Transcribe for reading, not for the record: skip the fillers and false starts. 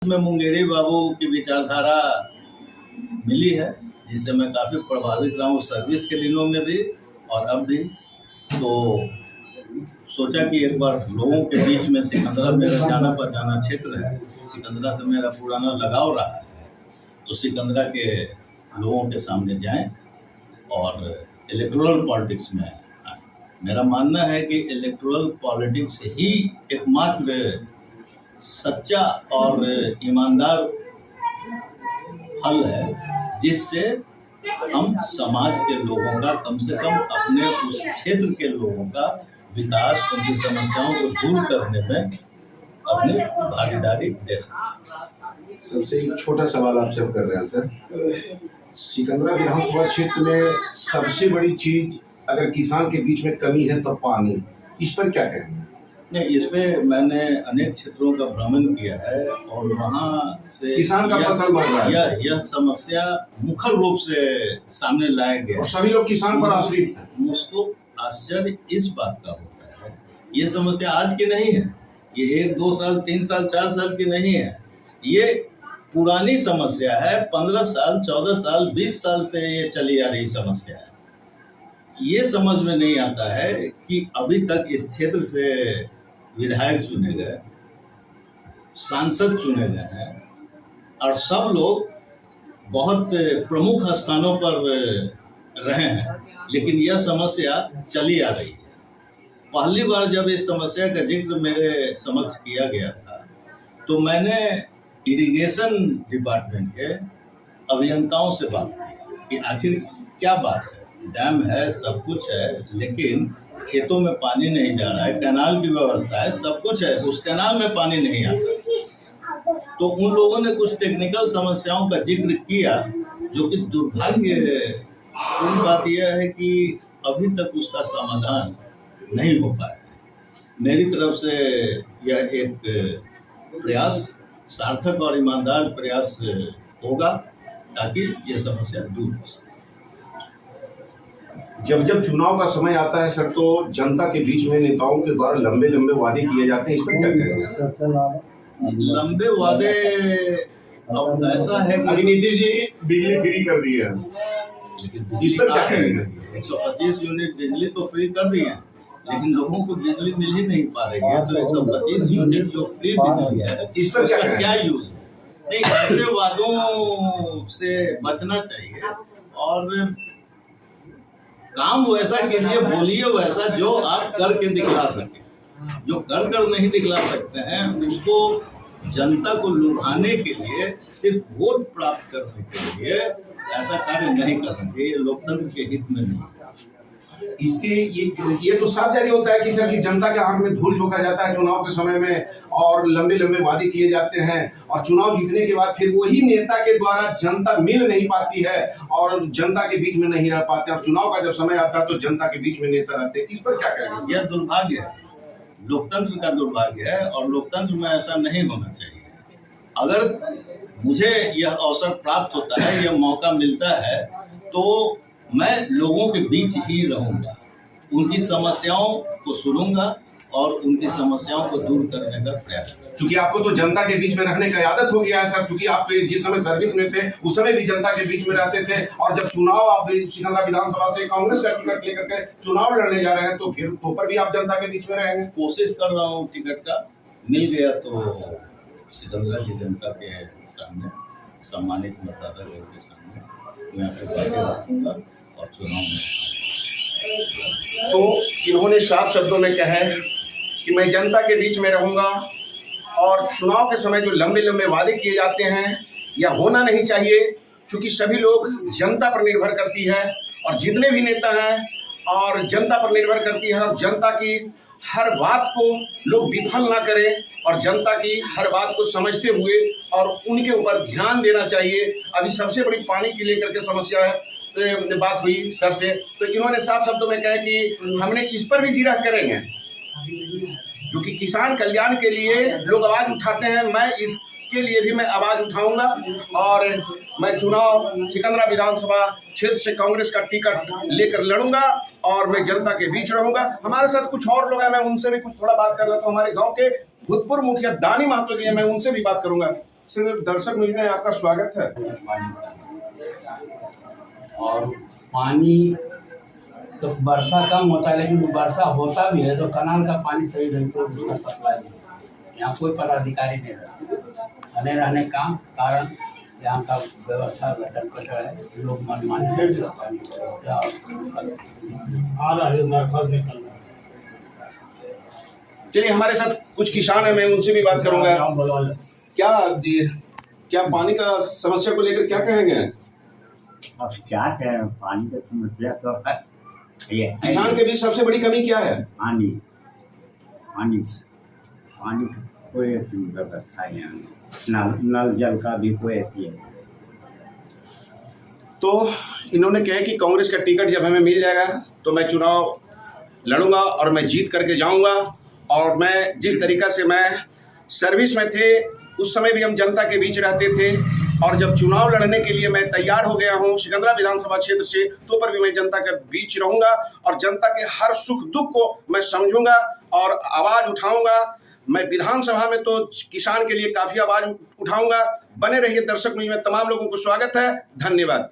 में मुंगेरी बाबू की विचारधारा मिली है, जिससे मैं काफ़ी प्रभावित रहा हूँ सर्विस के दिनों में भी और अब भी। तो सोचा कि एक बार लोगों के बीच में, सिकंदरा मेरा जाना पहचाना क्षेत्र है, सिकंदरा से मेरा पुराना लगाव रहा है, तो सिकंदरा के लोगों के सामने जाएं और इलेक्टोरल पॉलिटिक्स में आए। मेरा मानना है कि इलेक्टोरल पॉलिटिक्स ही एकमात्र सच्चा और ईमानदार हल है, जिससे हम समाज के लोगों का, कम से कम अपने उस क्षेत्र के लोगों का विकास, उनकी समस्याओं को दूर करने में अपनी भागीदारी दे सकते। सबसे एक छोटा सवाल आपसे कर रहे हैं सर, सिकंदरा विधानसभा क्षेत्र में सबसे बड़ी चीज अगर किसान के बीच में कमी है तो पानी, इस पर क्या कहेंगे? नहीं, इस पे मैंने अनेक क्षेत्रों का भ्रमण किया है और वहाँ से किसान का फसल मर रहा है, यह समस्या मुखर रूप से सामने लाया गया और सभी लोग किसान पर आश्रित हैं। मुझको आश्चर्य इस बात का होता है, ये समस्या आज की नहीं है, ये 1, 2 साल, 3 साल, 4 साल की नहीं है, ये पुरानी समस्या है। 15 साल, 14 साल, 20 साल से ये चली आ रही समस्या है। ये समझ में नहीं आता है कि अभी तक इस क्षेत्र से विधायक चुने गए, सांसद चुने गए हैं और सब लोग बहुत प्रमुख स्थानों पर रहे हैं, लेकिन यह समस्या चली आ रही है। पहली बार जब इस समस्या का जिक्र मेरे समक्ष किया गया था, तो मैंने इरिगेशन डिपार्टमेंट के अभियंताओं से बात की कि आखिर क्या बात है, डैम है, सब कुछ है, लेकिन खेतों में पानी नहीं जा रहा है, कैनाल की व्यवस्था है, सब कुछ है, उस कैनाल में पानी नहीं आता। तो उन लोगों ने कुछ टेक्निकल समस्याओं का जिक्र किया, जो कि दुर्भाग्यपूर्ण बात यह है कि अभी तक उसका समाधान नहीं हो पाया। मेरी तरफ से यह एक प्रयास, सार्थक और ईमानदार प्रयास होगा ताकि यह समस्या दूर हो सके। जब जब चुनाव का समय आता है सर, तो जनता के बीच में नेताओं के द्वारा लंबे लंबे वादे किए जाते हैं, इस पर क्या कहेंगे? लंबे वादे, अब ऐसा है कि नीतीश जी बिजली फ्री कर दी है, लेकिन इस पर क्या कहेंगे? 125 यूनिट बिजली तो फ्री कर दी है, लेकिन लोगों को बिजली मिल ही नहीं पा रही है। तो 125 यूनिट जो फ्री बिजली है, इस पर क्या यूज है? नहीं, ऐसे वादों से बचना चाहिए और काम वैसा कीजिए, बोलिए वैसा जो आप करके दिखला सके। जो कर नहीं दिखला सकते हैं, उसको जनता को लुभाने के लिए, सिर्फ वोट प्राप्त करने के लिए ऐसा कार्य नहीं करना चाहिए। लोकतंत्र के हित में नहीं। इसके ये तो साफ जारी होता है कि सर की जनता के आंख में धूल झोंका जाता है चुनाव के समय में, और लंबे लंबे वादे किए जाते हैं, और चुनाव जीतने के बाद फिर वही नेता के द्वारा जनता मिल नहीं पाती है और जनता के बीच में नहीं रह पाते, और चुनाव का जब समय आता है तो जनता के बीच में नेता रहते हैं। इस पर क्या कहेंगे? यह दुर्भाग्य है, लोकतंत्र का दुर्भाग्य है, और लोकतंत्र में ऐसा नहीं होना चाहिए। अगर मुझे यह अवसर प्राप्त होता है, यह मौका मिलता है, तो मैं लोगों के बीच ही रहूंगा, उनकी समस्याओं को सुनूंगा और उनकी समस्याओं को दूर करने का प्रयास करूंगा। क्योंकि आपको तो जनता के बीच में रहने का आदत हो गया है सर, क्योंकि आप जिस समय सर्विस में थे उस समय भी जनता के बीच में रहते थे, और जब चुनाव आप सिकंदरा विधानसभा से कांग्रेस का टिकट लेकर के चुनाव लड़ने जा रहे हैं, तो फिर तो पर भी आप जनता के बीच में रहेंगे। कोशिश कर रहा हूँ, टिकट का मिल गया तो सिकंदरा की जनता के सामने, सम्मानित मतदातागण के सामने मैं अपनी बातें रखूंगा और चुनाव में। तो इन्होंने साफ शब्दों में कहा है कि मैं जनता के बीच में रहूंगा, और चुनाव के समय जो लंबे लंबे वादे किए जाते हैं यह होना नहीं चाहिए, क्योंकि सभी लोग जनता पर निर्भर करती है, और जितने भी नेता हैं और जनता पर निर्भर करती है, और जनता की हर बात को लोग विफल ना करें, और जनता की हर बात को समझते हुए और उनके ऊपर ध्यान देना चाहिए। अभी सबसे बड़ी पानी की लेकर के समस्या है, तो बात हुई सर से, तो इन्होंने साफ शब्दों में कहा कि हमने इस पर भी जिरह करेंगे, क्योंकि किसान कल्याण के लिए लोग आवाज उठाते हैं, मैं इसके लिए भी मैं आवाज उठाऊंगा, और मैं चुनाव सिकंदरा विधानसभा क्षेत्र से कांग्रेस का टिकट लेकर लड़ूंगा, और मैं जनता के बीच रहूंगा। हमारे साथ कुछ और लोग हैं, मैं उनसे भी कुछ थोड़ा बात कर रहा हूँ। हमारे गांव के भूतपूर्व मुखिया दानी महतो जी हैं, मैं उनसे भी बात करूंगा। सिर्फ दर्शक न्यूज में आपका स्वागत है। पानी का और पानी तो वर्षा कम होता है, लेकिन वर्षा होता भी है तो कनाल का पानी सही ढंग से उसका सप्लाई नहीं होता। यहाँ कोई पदाधिकारी नहीं रहता, नहीं रहने का कारण यहाँ का व्यवस्था गटर पटर है, लोग मनमानी पानी चलिए, हमारे साथ कुछ किसान है, मैं उनसे भी बात करूंगा। क्या पानी का समस्या को लेकर क्या कहेंगे? अब क्या कहें, पानी का समस्या तो है। ये किसान के बीच सबसे बड़ी कमी क्या है? पानी पानी पानी की कोई अथी व्यवस्था यहाँ नहीं। नल जल का भी कोई अथी है। तो इन्होंने कहा कि कांग्रेस का टिकट जब हमें मिल जाएगा तो मैं चुनाव लड़ूंगा और मैं जीत करके जाऊंगा। और मैं जिस तरीका से मैं सर्विस में थे उस समय भी हम जनता के बीच रहते थे, और जब चुनाव लड़ने के लिए मैं तैयार हो गया हूं सिकंदरा विधानसभा क्षेत्र से, तो पर भी मैं जनता के बीच रहूंगा और जनता के हर सुख दुख को मैं समझूंगा और आवाज उठाऊंगा। मैं विधानसभा में तो किसान के लिए काफी आवाज उठाऊंगा। बने रहिए दर्शक न्यूज में। तमाम लोगों को स्वागत है। धन्यवाद।